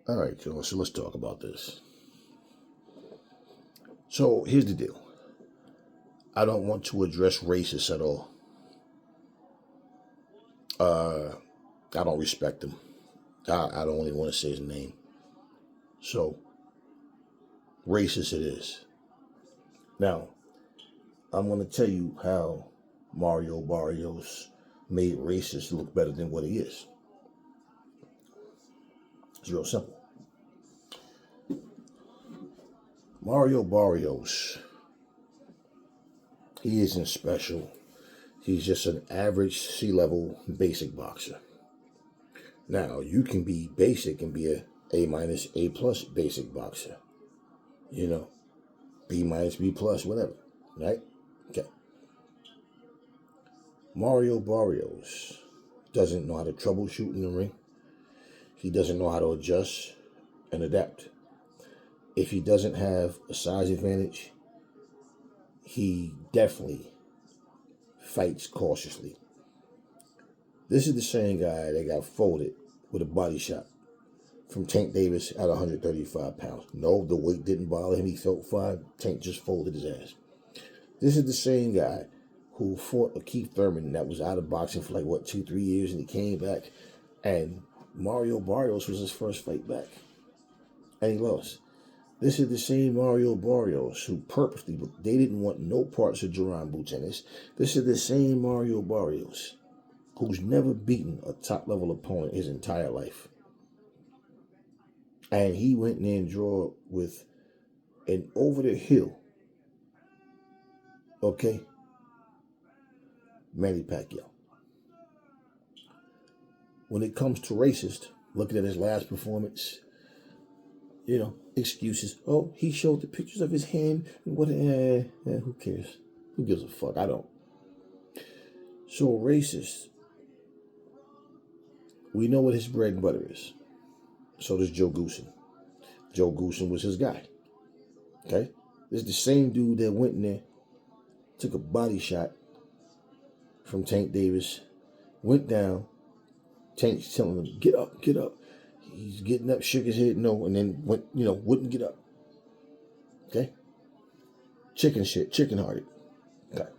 All right, y'all. So let's talk about this. So here's the deal. I don't want to address racists at all. I don't respect him. I don't even want to say his name. So racist it is. Now, I'm going to tell you how Mario Barrios made racist look better than what he is. It's real simple. Mario Barrios, he isn't special. He's just an average C-level basic boxer. Now, you can be basic and be a A-, A+ basic boxer. You know, B-, B+, whatever, right? Okay. Mario Barrios doesn't know how to troubleshoot in the ring. He doesn't know how to adjust and adapt. If he doesn't have a size advantage, he definitely fights cautiously. This is the same guy that got folded with a body shot from Tank Davis at 135 pounds. No, the weight didn't bother him. He felt fine. Tank just folded his ass. This is the same guy who fought a Keith Thurman that was out of boxing for 2-3 years, and he came back, and Mario Barrios was his first fight back, and he lost. This is the same Mario Barrios who purposely, they didn't want no parts of Jerron Boots in this. This is the same Mario Barrios who's never beaten a top-level opponent his entire life. And he went in there and drew with an over-the-hill, okay, Manny Pacquiao. When it comes to racist, looking at his last performance, excuses. Oh, he showed the pictures of his hand. What? Who cares? Who gives a fuck? I don't. So racist. We know what his bread and butter is. So does Joe Goosen. Joe Goosen was his guy. Okay? This is the same dude that went in there, took a body shot from Tank Davis, went down. Tank's telling him, get up, get up. He's getting up, shook his head, no, and then wouldn't get up. Okay? Chicken shit, chicken hearted. Okay.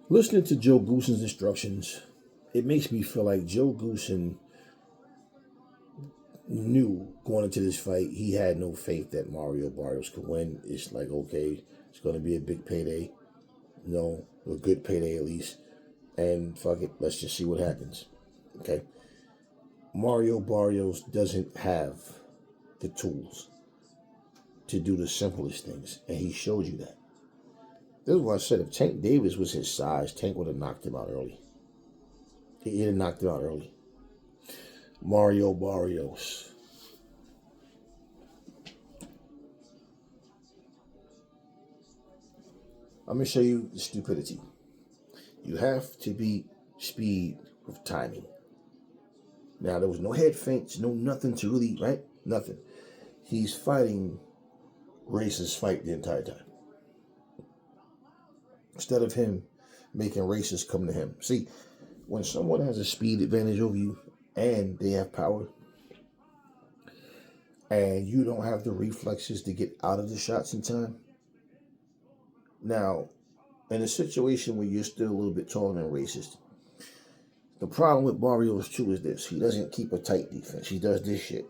Listening to Joe Goosen's instructions, it makes me feel like Joe Goosen knew going into this fight he had no faith that Mario Barrios could win. It's like, okay, it's going to be a big payday. No, a good payday at least. And fuck it, let's just see what happens. Okay? Mario Barrios doesn't have the tools to do the simplest things, and he showed you that. This is why I said if Tank Davis was his size, Tank would have knocked him out early. He'd have knocked him out early. Mario Barrios. I'm going to show you the stupidity. You have to beat speed with timing. Now, there was no head feints, no nothing to really, right? Nothing. He's fighting racist fight the entire time. Instead of him making racists come to him. See, when someone has a speed advantage over you and they have power, and you don't have the reflexes to get out of the shots in time. Now, in a situation where you're still a little bit taller than racist, the problem with Barrios too is this. He doesn't keep a tight defense. He does this shit.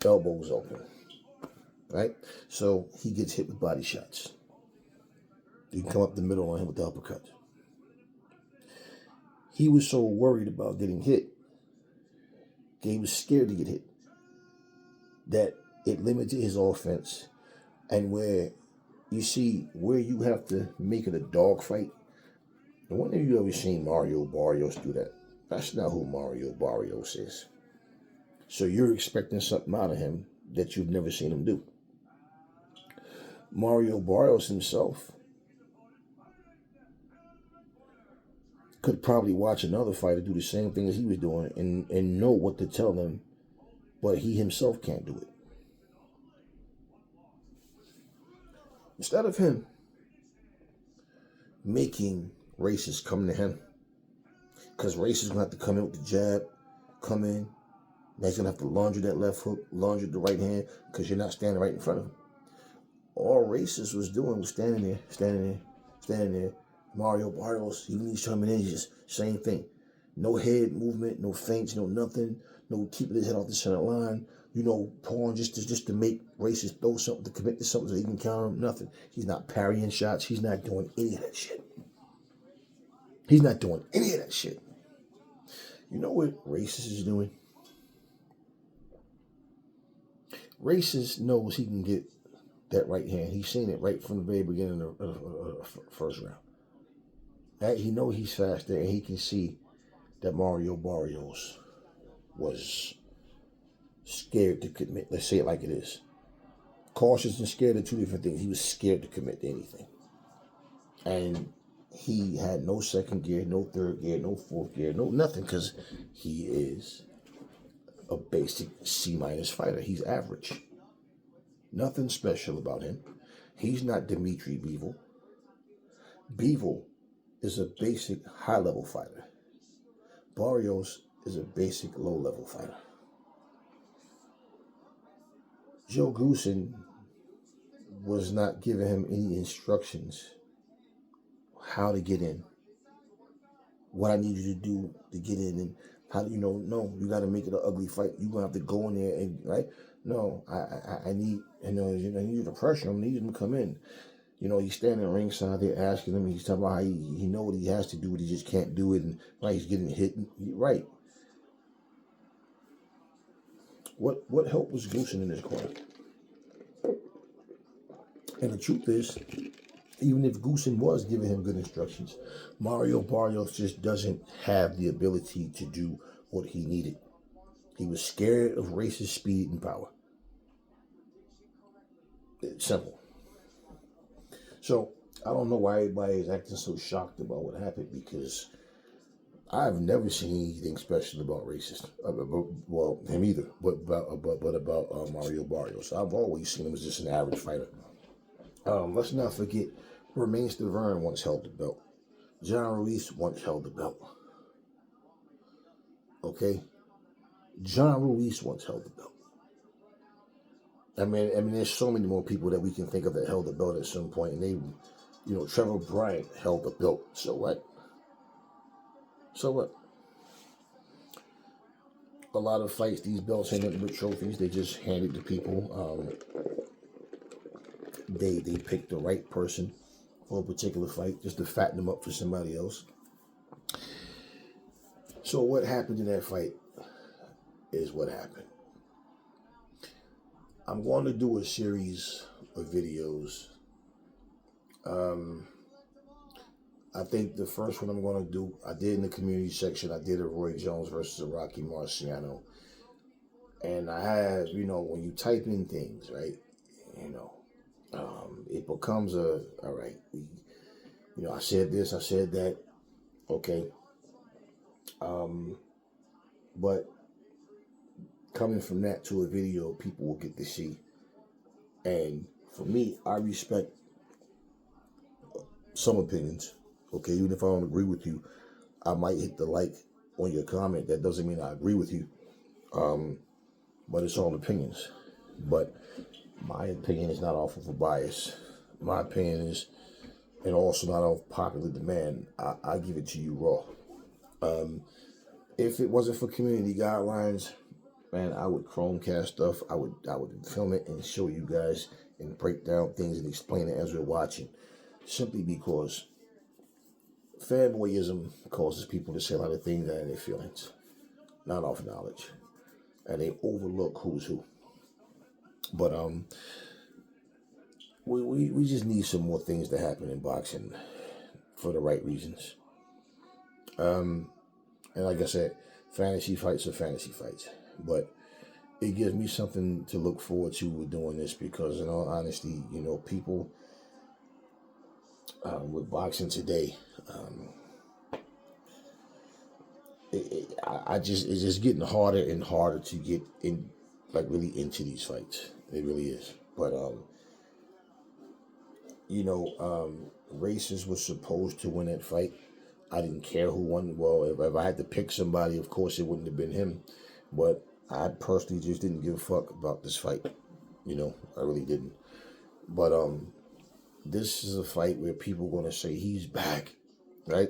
Elbows open. Right? So he gets hit with body shots. You can come up the middle on him with the uppercut. He was so worried about getting hit, he was scared to get hit, that it limited his offense. And where you see where you have to make it a dog fight, and when have you ever seen Mario Barrios do that? That's not who Mario Barrios is. So you're expecting something out of him that you've never seen him do. Mario Barrios himself could probably watch another fighter do the same thing as he was doing and know what to tell them, but he himself can't do it. Instead of him making racists come to him, because racists going to have to come in with the jab, come in, Now he's going to have to lunge with that left hook, lunge with the right hand, because you're not standing right in front of him. All Racist was doing was standing there. Mario Barrios, even these terminations, same thing. No head movement, no feints, no nothing, no keeping his head off the center line, pulling just to make Racist throw something, to commit to something so he can counter him, nothing. He's not parrying shots. He's not doing any of that shit. He's not doing any of that shit. You know what Racist is doing? Racist knows he can get that right hand. He's seen it right from the very beginning of the first round. He knows he's faster, and he can see that Mario Barrios was scared to commit. Let's say it like it is. Cautious and scared are two different things. He was scared to commit to anything. And he had no second gear, no third gear, no fourth gear, no nothing, because he is a basic C- fighter. He's average. Nothing special about him. He's not Dimitri Bivol. Bivol is a basic high-level fighter. Barrios is a basic low-level fighter. Joe Goosen was not giving him any instructions how to get in, what I need you to do to get in, and how do no, you got to make it an ugly fight. You're going to have to go in there and, right? No, I need, I need you to pressure him, I need him to come in. He's standing ringside there asking him, he's talking about how he know what he has to do, but he just can't do it, and right, he's getting hit, right. What help was Goosen in this corner? And the truth is, even if Goosen was giving him good instructions, Mario Barrios just doesn't have the ability to do what he needed. He was scared of Racist speed and power. It's simple. So, I don't know why everybody is acting so shocked about what happened, because I've never seen anything special about Racist. Well, him either, but about Mario Barrios. I've always seen him as just an average fighter. Let's not forget, Romain Stavern once held the belt. John Ruiz once held the belt. Okay? John Ruiz once held the belt. I mean, there's so many more people that we can think of that held the belt at some point, and they, Trevor Bryant held the belt. So what? A lot of fights, these belts ain't nothing but trophies. They just hand it to people. They pick the right person for a particular fight just to fatten them up for somebody else. So what happened in that fight is what happened. I'm going to do a series of videos. I think the first one I'm going to do, I did in the community section, I did a Roy Jones versus a Rocky Marciano. And I have, when you type in things, right, it becomes all right, I said this, I said that, okay. But coming from that to a video, people will get to see. And for me, I respect some opinions, okay? Even if I don't agree with you, I might hit the like on your comment. That doesn't mean I agree with you. But it's all opinions. But my opinion is not off of a bias. My opinion is, and also not off popular demand. I give it to you raw. If it wasn't for community guidelines, man, I would Chromecast stuff. I would film it and show you guys and break down things and explain it as we're watching. Simply because fanboyism causes people to say a lot of things out of their feelings, not off knowledge, and they overlook who's who. But we just need some more things to happen in boxing for the right reasons. And like I said, fantasy fights are fantasy fights, but it gives me something to look forward to with doing this, because in all honesty, people with boxing today, it's just getting harder and harder to get in, like really into these fights. It really is. But Racist was supposed to win that fight. I didn't care who won. Well, if I had to pick somebody, of course it wouldn't have been him. But I personally just didn't give a fuck about this fight. I really didn't. But this is a fight where people are gonna say he's back, right?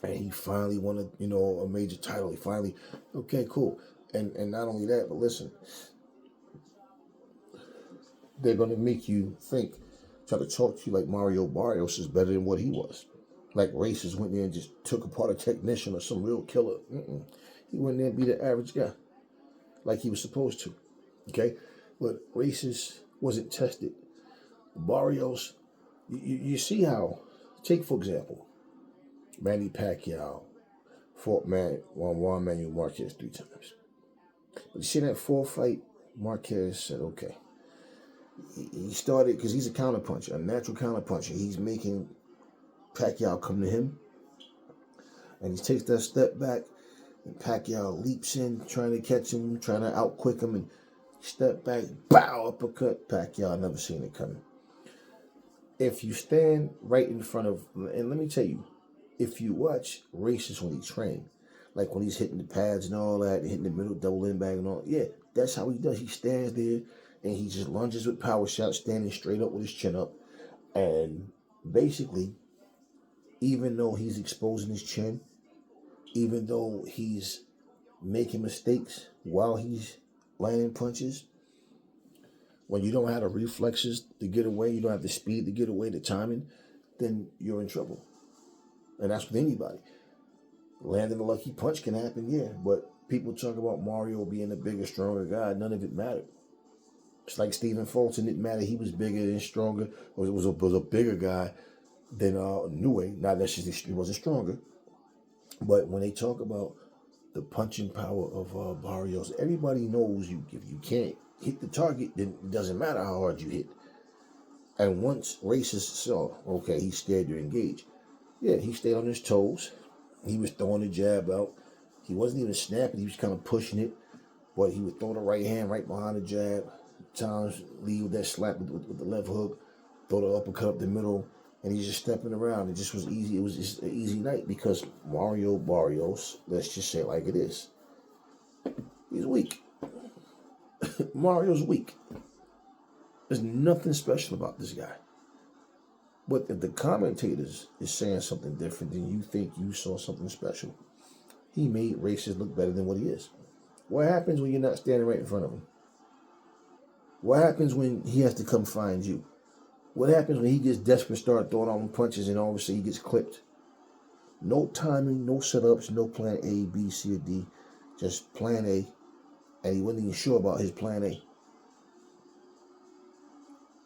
And he finally won a major title. He finally, okay, cool. And not only that, but listen, they're gonna make you think, try to talk to you like Mario Barrios is better than what he was. Like racists went there and just took apart a technician or some real killer. He went there and be the average guy, like he was supposed to. Okay, but racist wasn't tested. Barrios, you see how? Take for example, Manny Pacquiao fought Juan Manuel Marquez 3 times. But you see that fourth fight, Marquez said, okay. He started, because he's a counterpuncher, a natural counterpuncher. He's making Pacquiao come to him. And he takes that step back, and Pacquiao leaps in, trying to catch him, trying to outquick him, and step back, bow, uppercut. Pacquiao never seen it coming. If you stand right in front of, and let me tell you, if you watch races when he train, like when he's hitting the pads and all that, hitting the middle double in bag and all, yeah, that's how he does. He stands there and he just lunges with power shots, standing straight up with his chin up. And basically, even though he's exposing his chin, even though he's making mistakes while he's landing punches, when you don't have the reflexes to get away, you don't have the speed to get away, the timing, then you're in trouble. And that's with anybody. Landing a lucky punch can happen, yeah, but people talk about Mario being a bigger, stronger guy. None of it mattered. It's like Stephen Fulton. It didn't matter. He was bigger and stronger, or was a bigger guy than Nue. Not necessarily he wasn't stronger, but when they talk about the punching power of Barrios, everybody knows if you can't hit the target, then it doesn't matter how hard you hit. And once racists saw, okay, he's scared to engage. Yeah, he stayed on his toes. He was throwing the jab out. He wasn't even snapping. He was kind of pushing it. But he would throw the right hand right behind the jab. Times leave with that slap with the left hook. Throw the uppercut up the middle. And he's just stepping around. It just was easy. It was just an easy night because Mario Barrios, let's just say it like it is, he's weak. Mario's weak. There's nothing special about this guy. But if the commentators is saying something different, then you think you saw something special. He made racists look better than what he is. What happens when you're not standing right in front of him? What happens when he has to come find you? What happens when he gets desperate, start throwing all them punches, and all of a sudden he gets clipped? No timing, no setups, no plan A, B, C, or D. Just plan A. And he wasn't even sure about his plan A.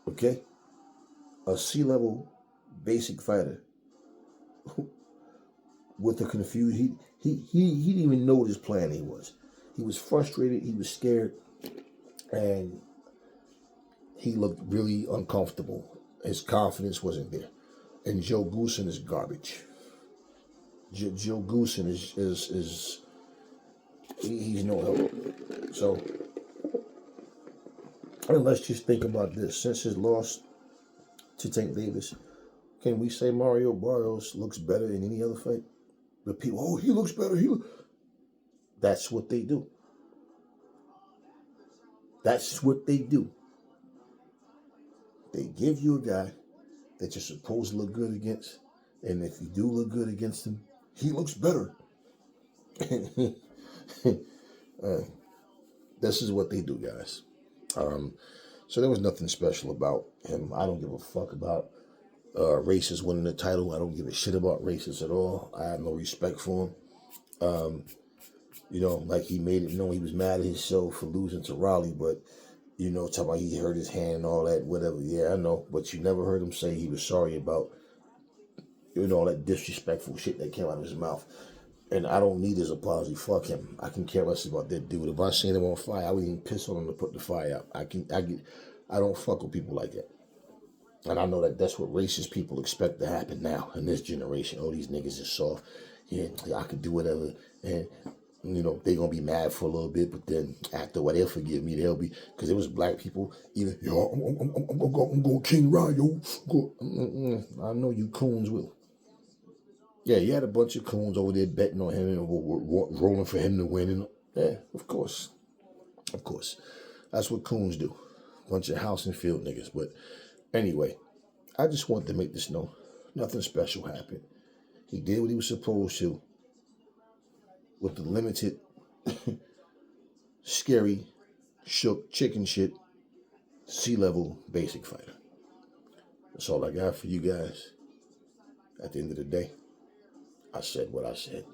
Okay? A C-level basic fighter with the confused, he didn't even know what his plan A was. He was frustrated, he was scared, and he looked really uncomfortable. His confidence wasn't there. And Joe Goosen is garbage. Joe Goosen is he's no help. So, and let's just think about this. Since his loss to Tank Davis, can we say Mario Barrios looks better in any other fight? The people, oh, he looks better. That's what they do. That's what they do. They give you a guy that you're supposed to look good against, and if you do look good against him, he looks better. This is what they do, guys. So there was nothing special about him. I don't give a fuck about racists winning the title. I don't give a shit about racists at all. I have no respect for him. Like he made it known he was mad at himself for losing to Raleigh, but talking about he hurt his hand and all that, whatever. Yeah, I know, but you never heard him say he was sorry about all that disrespectful shit that came out of his mouth. And I don't need his apology. Fuck him. I can care less about that dude. If I seen him on fire, I would even piss on him to put the fire out. I don't fuck with people like that. And I know that that's what racist people expect to happen now in this generation. Oh, these niggas are soft. Yeah, I could do whatever. And, they're going to be mad for a little bit, but then after they'll forgive me. They'll be, because it was black people, either, I'm going King Ryo. I know you coons will. Yeah, you had a bunch of coons over there betting on him and rolling for him to win. Yeah, of course. Of course. That's what coons do. Bunch of house and field niggas. But anyway, I just wanted to make this known. Nothing special happened. He did what he was supposed to with the limited, scary, shook, chicken shit, C-level basic fighter. That's all I got for you guys. At the end of the day, I said what I said.